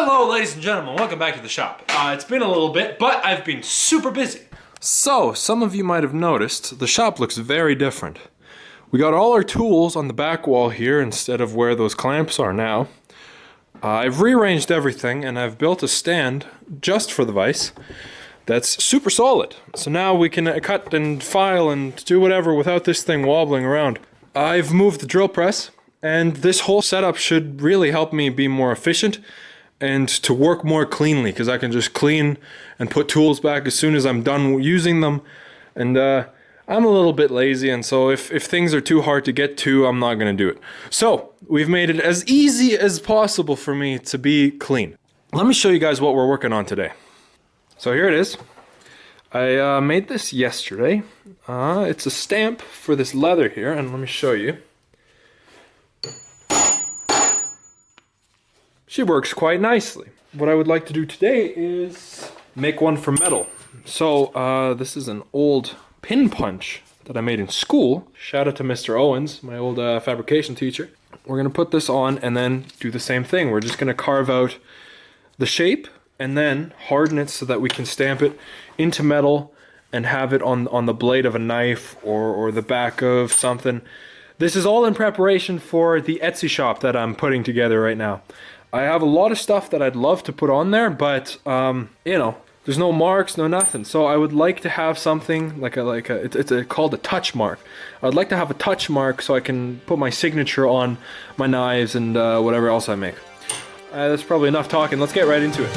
Hello ladies and gentlemen, welcome back to the shop. It's been a little bit, but I've been super busy. So, some of you might have noticed, the shop looks very different. We got all our tools on the back wall here instead of where those clamps are now. I've rearranged everything and I've built a stand just for the vise that's super solid. So now we can cut and file and do whatever without this thing wobbling around. I've moved the drill press, and this whole setup should really help me be more efficient and to work more cleanly, because I can just clean and put tools back as soon as I'm done using them. And I'm a little bit lazy, and so if things are too hard to get to, I'm not going to do it. So we've made it as easy as possible for me to be clean. Let me show you guys what we're working on today. So here it is. I made this yesterday. It's a stamp for this leather here, and let me show you. She works quite nicely. What I would like to do today is make one for metal. So this is an old pin punch that I made in school. Shout out to Mr. Owens, my old fabrication teacher. We're gonna put this on and then do the same thing. We're just gonna carve out the shape and then harden it so that we can stamp it into metal and have it on the blade of a knife or the back of something. This is all in preparation for the Etsy shop that I'm putting together right now. I have a lot of stuff that I'd love to put on there, but you know, there's no marks, no nothing. So I would like to have something it's called a touch mark. I would like to have a touch mark so I can put my signature on my knives and whatever else I make. That's probably enough talking. Let's get right into it.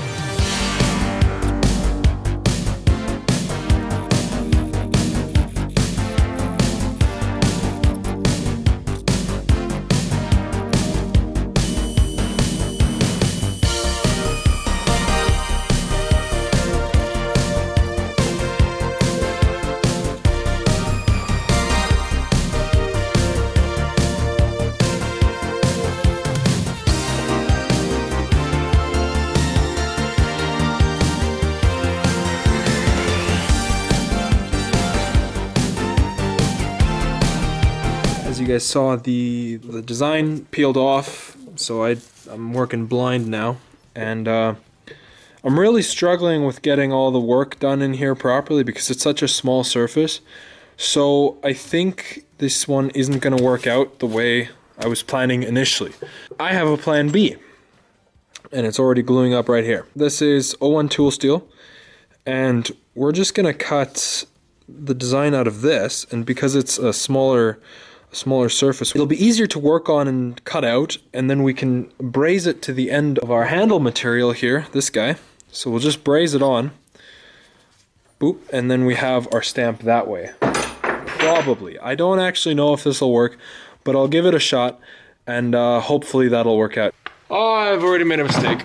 As you guys saw, the design peeled off, so I'm working blind now, and I'm really struggling with getting all the work done in here properly because it's such a small surface. So I think this one isn't going to work out the way I was planning initially. I have a plan B, and it's already gluing up right here. This is 01 tool steel, and we're just going to cut the design out of this, and because it's a smaller surface, it'll be easier to work on and cut out, and then we can braze it to the end of our handle material here, this guy. So we'll just braze it on, boop, and then we have our stamp that way. Probably. I don't actually know if this will work, but I'll give it a shot, and hopefully that'll work out. Oh, I've already made a mistake.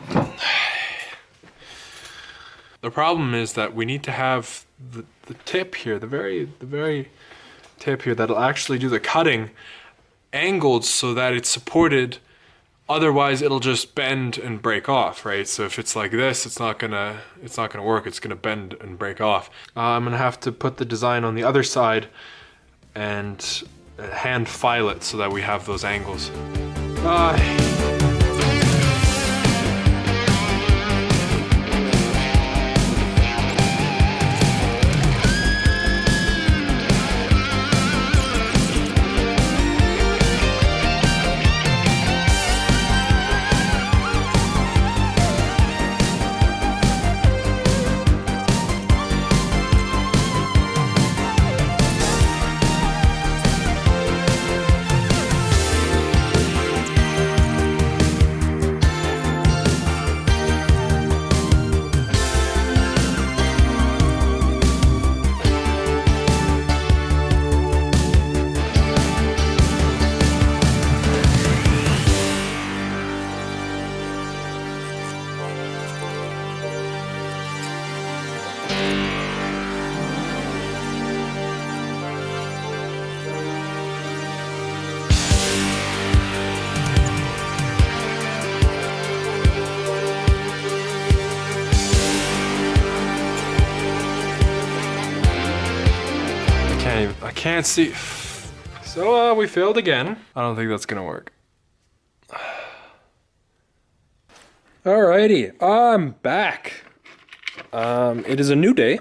The problem is that we need to have the tip here, the very tip here that'll actually do the cutting angled so that it's supported. Otherwise it'll just bend and break off, right? So if it's like this, it's not gonna work. It's gonna bend and break off. I'm gonna have to put the design on the other side and hand file it so that we have those angles. I can't see. So we failed again. I don't think that's gonna work. Alrighty, I'm back. It is a new day,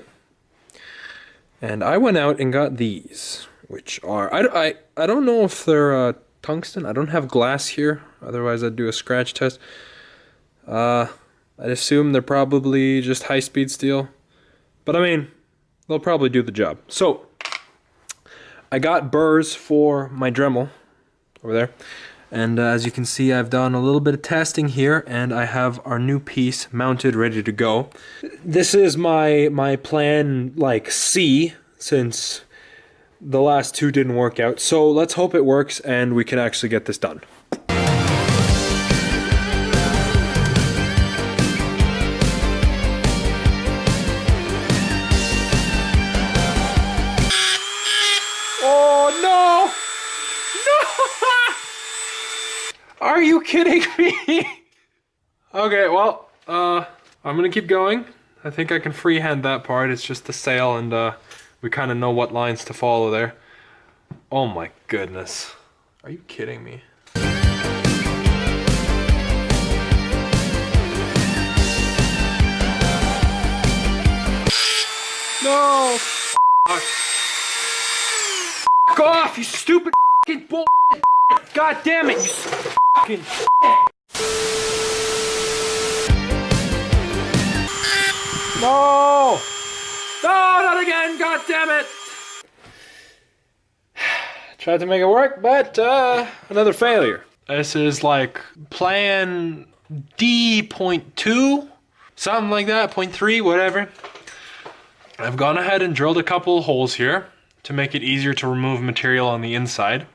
and I went out and got these, which are I don't know if they're tungsten. I don't have glass here, otherwise I'd do a scratch test. I'd assume they're probably just high-speed steel, but I mean, they'll probably do the job. So I got burrs for my Dremel over there. And as you can see, I've done a little bit of testing here, and I have our new piece mounted, ready to go. This is my plan, like, C, since the last two didn't work out. So let's hope it works and we can actually get this done. Oh, no! Are you kidding me? Okay, well, I'm gonna keep going. I think I can freehand that part. It's just the sail, and we kind of know what lines to follow there. Oh my goodness. Are you kidding me? No! Fuck off, you stupid fucking bull! God damn it, you fucking No! No, not again, god damn it! Tried to make it work, but another failure. This is like plan D.2, something like that, 0.3, whatever. I've gone ahead and drilled a couple of holes here to make it easier to remove material on the inside.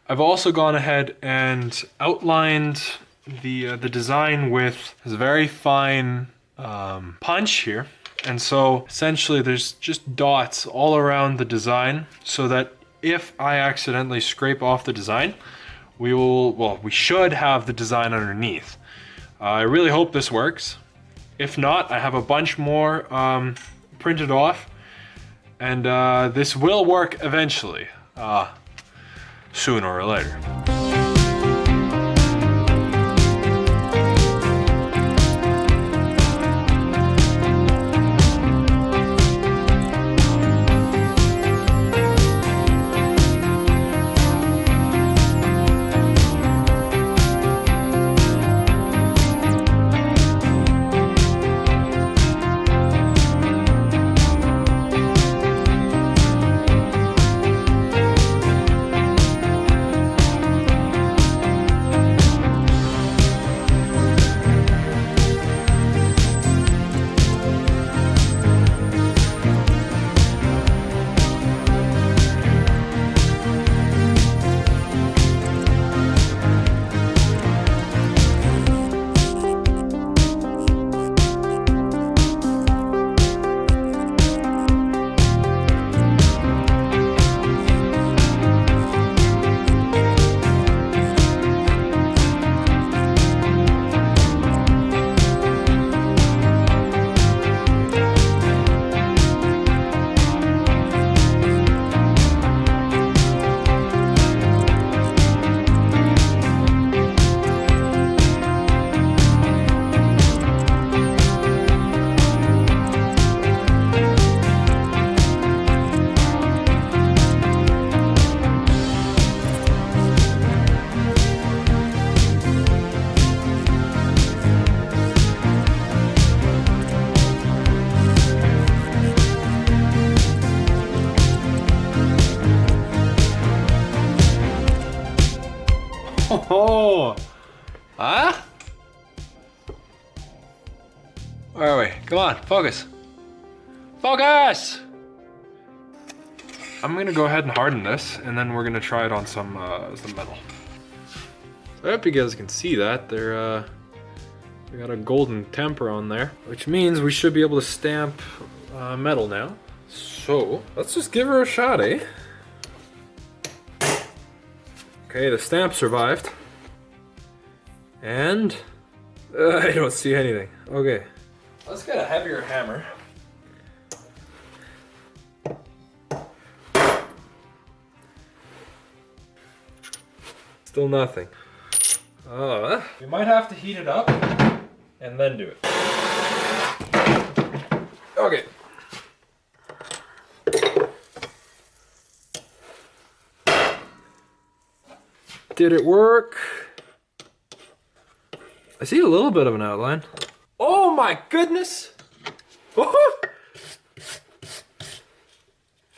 I've also gone ahead and outlined the design with this very fine punch here. And so essentially there's just dots all around the design so that if I accidentally scrape off the design, we should have the design underneath. I really hope this works. If not, I have a bunch more printed off, and this will work eventually. Sooner or later. Oh, huh? Where are we? Come on, focus. Focus! I'm gonna go ahead and harden this, and then we're gonna try it on some metal. So I hope you guys can see that. They got a golden temper on there, which means we should be able to stamp metal now. So let's just give her a shot, eh? Okay, the stamp survived. And I don't see anything. Okay, let's get a heavier hammer. Still nothing. We might have to heat it up and then do it. Okay. Did it work? I see a little bit of an outline. Oh my goodness! Oh!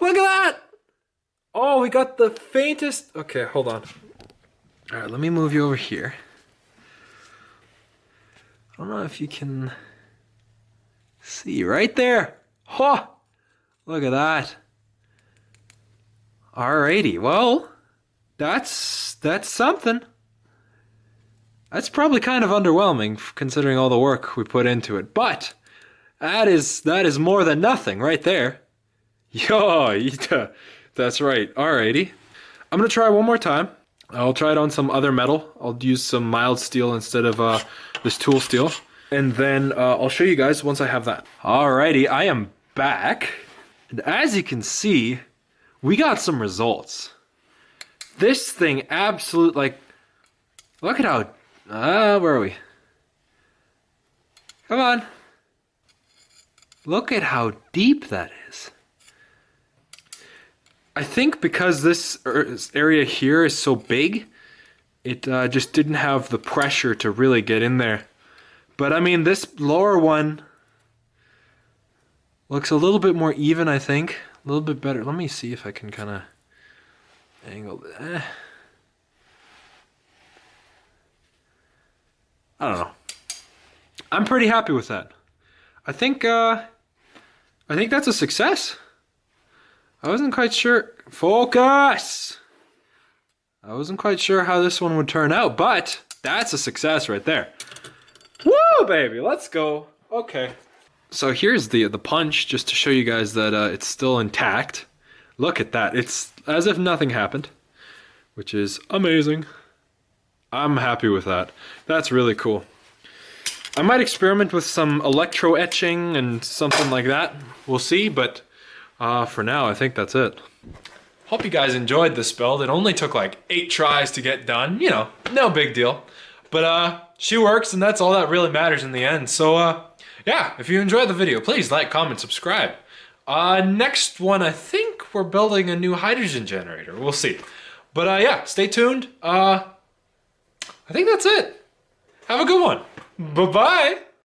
Look at that! Oh, we got the faintest... Okay, hold on. Alright, let me move you over here. I don't know if you can see right there. Huh! Look at that. Alrighty, well, that's something. That's probably kind of underwhelming considering all the work we put into it, but that is more than nothing right there. Yo, yeah, that's right. Alrighty. I'm gonna try one more time. I'll try it on some other metal. I'll use some mild steel instead of this tool steel. And then I'll show you guys once I have that. Alrighty, I am back. And as you can see, we got some results. This thing absolute, like, look at how, where are we? Come on. Look at how deep that is. I think because this area here is so big, it just didn't have the pressure to really get in there. But I mean, this lower one looks a little bit more even, I think. A little bit better. Let me see if I can kind of angle that. I don't know. I'm pretty happy with that. I think that's a success. I wasn't quite sure. Focus! I wasn't quite sure how this one would turn out, but that's a success right there. Woo, baby, let's go. Okay. So here's the punch, just to show you guys that it's still intact. Look at that. It's as if nothing happened, which is amazing. I'm happy with that. That's really cool. I might experiment with some electro etching and something like that. We'll see, but for now, I think that's it. Hope you guys enjoyed this build. It only took like 8 tries to get done. You know, no big deal. But she works, and that's all that really matters in the end. So yeah, if you enjoyed the video, please like, comment, subscribe. Next one, I think we're building a new hydrogen generator. We'll see. But yeah, stay tuned. I think that's it. Have a good one. Bye-bye.